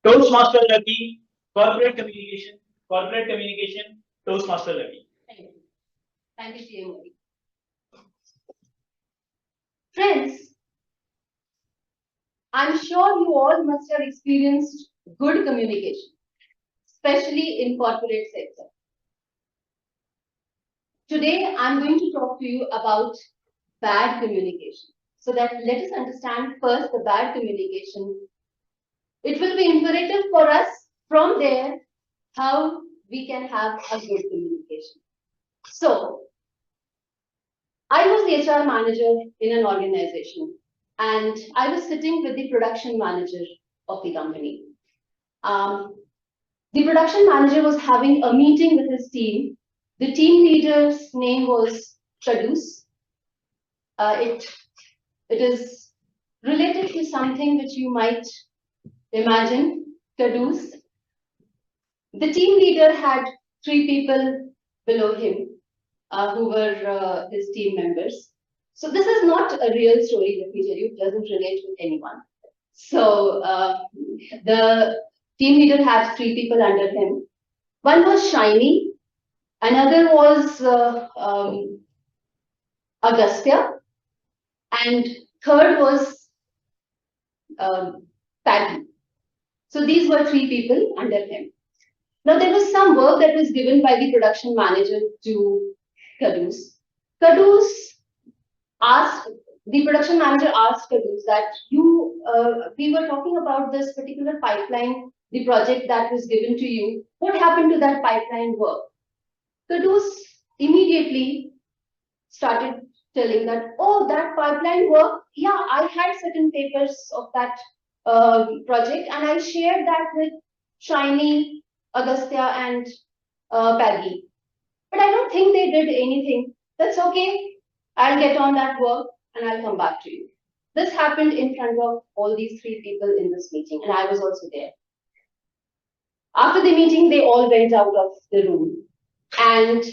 Toastmaster Lucky, corporate communication, Toastmaster Lucky. Thank you. Thank you, CM Modi. Friends, I'm sure you all must have experienced good communication, especially in corporate sector. Today, I'm going to talk to you about bad communication. So that let us understand first the bad communication. It will be imperative for us from there how we can have a good communication. So, I was the HR manager in an organization and I was sitting with the production manager of the company. The production manager was having a meeting with his team. The team leader's name was Shadus. It is related to something which you might imagine, Kadus. The team leader had 3 people below him who were his team members. So this is not a real story, let me tell you, it doesn't relate with anyone. So the team leader had 3 people under him. One was Shiny, another was Agastya, and third was Patty. So these were 3 people under him. Now there was some work that was given by the production manager to Kadus. Kadus asked, the production manager asked Kadus that we were talking about this particular pipeline, the project that was given to you. What happened to that pipeline work? Kadus immediately started telling that, oh, that pipeline work, yeah, I had certain papers of that project and I shared that with Shiny, Agastya and Peggy. But I don't think they did anything. That's okay. I'll get on that work and I'll come back to you. This happened in front of all these 3 people in this meeting and I was also there. After the meeting, they all went out of the room and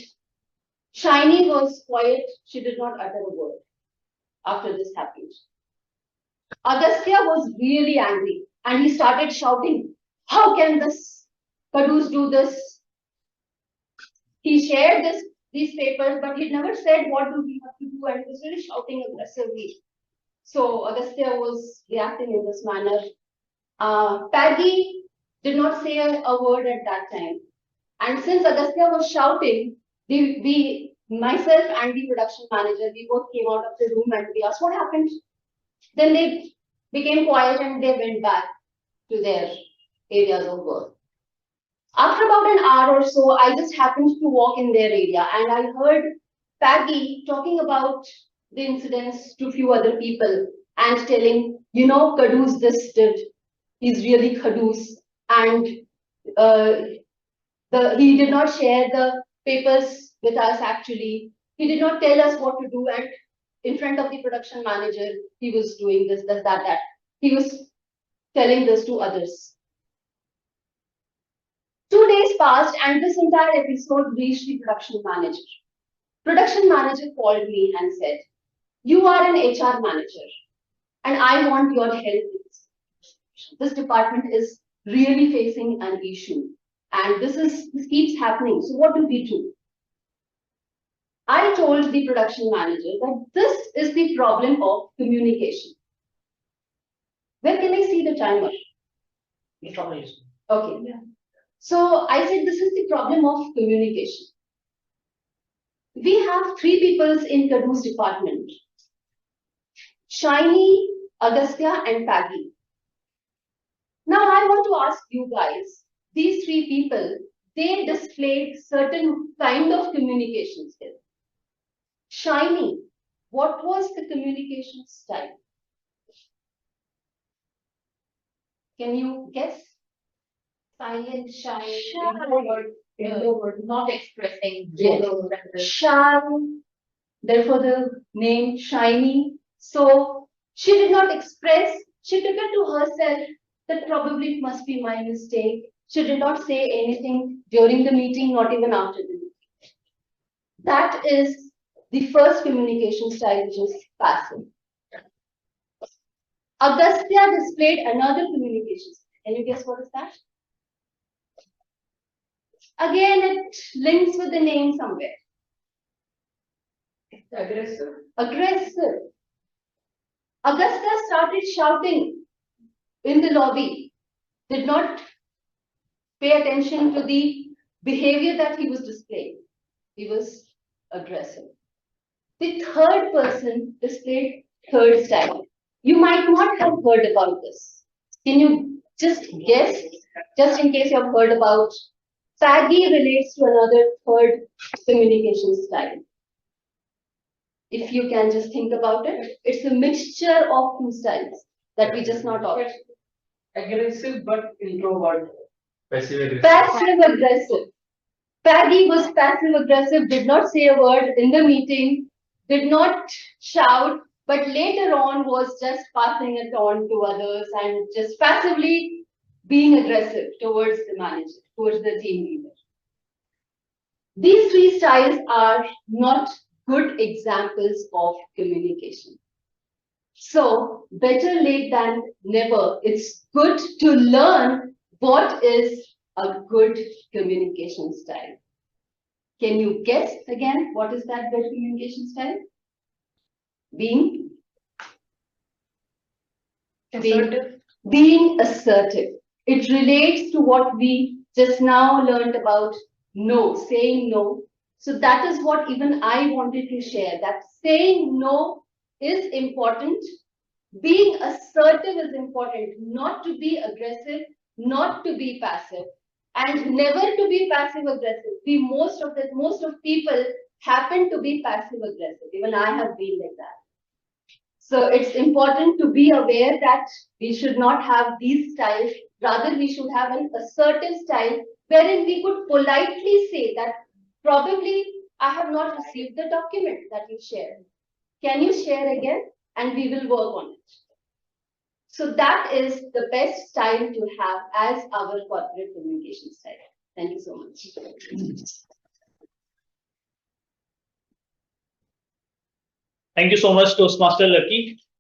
Shiny was quiet. She did not utter a word after this happened. Agastya was really angry and he started shouting, how can this Kadus do this? He shared these papers, but he never said what do we have to do and he was really shouting aggressively. So Agastya was reacting in this manner. Peggy did not say a word at that time. And since Agastya was shouting, myself and the production manager, we both came out of the room and we asked what happened. Then they became quiet and they went back to their areas of work. After about an hour or so, I just happened to walk in their area and I heard Peggy talking about the incidents to a few other people and telling, you know, Kadus this did. He's really Kadus. And he did not share the papers with us actually. He did not tell us what to do and in front of the production manager, he was doing this, that. He was telling this to others. 2 days passed and this entire episode reached the production manager. Production manager called me and said, you are an HR manager and I want your help with this. This department is really facing an issue and this keeps happening. So what do we do? I told the production manager that this is the problem of communication. Where can I see the timer? Okay. Yeah. So I said this is the problem of communication. We have 3 people in Kadus department. Shiny, Agastya and Peggy. Now I want to ask you guys, these 3 people, they displayed certain kind of communication skills. Shiny, what was the communication style? Can you guess? Silent, shy, not expressing. Yes. Shy, therefore the name Shiny. So she did not express, she took it to herself that probably it must be my mistake. She did not say anything during the meeting, not even after the meeting. That is the first communication style, which is passive. Agastya displayed another communication style, Can you guess what is that? Again, it links with the name somewhere. Aggressive. Aggressive. Augusta started shouting in the lobby, did not pay attention to the behavior that he was displaying. He was aggressive. The third person displayed third style. You might not have heard about this. Can you just guess, just in case you have heard about? Faggy relates to another third communication style. If you can just think about it, it's a mixture of two styles that we just not taught. Aggressive but introvert. Passive Passive aggressive. Faggy was passive aggressive, did not say a word in the meeting, did not shout, but later on was just passing it on to others and just passively being aggressive towards the manager, towards the team leader. These three styles are not good examples of communication. So, better late than never. It's good to learn what is a good communication style. Can you guess again what is that good communication style? Being Assertive. being assertive. It relates to what we just now learned about no, saying no. So that is what even I wanted to share, that saying no is important. Being assertive is important, not to be aggressive, not to be passive, and never to be passive aggressive. Most of people happen to be passive aggressive. Even I have been like that. So it's important to be aware that we should not have these styles. Rather, we should have an assertive style wherein we could politely say that probably I have not received the document that you shared. Can you share again? And we will work on it. So that is the best style to have as our corporate communication style. Thank you so much. Thank you so much, Toastmaster Lucky.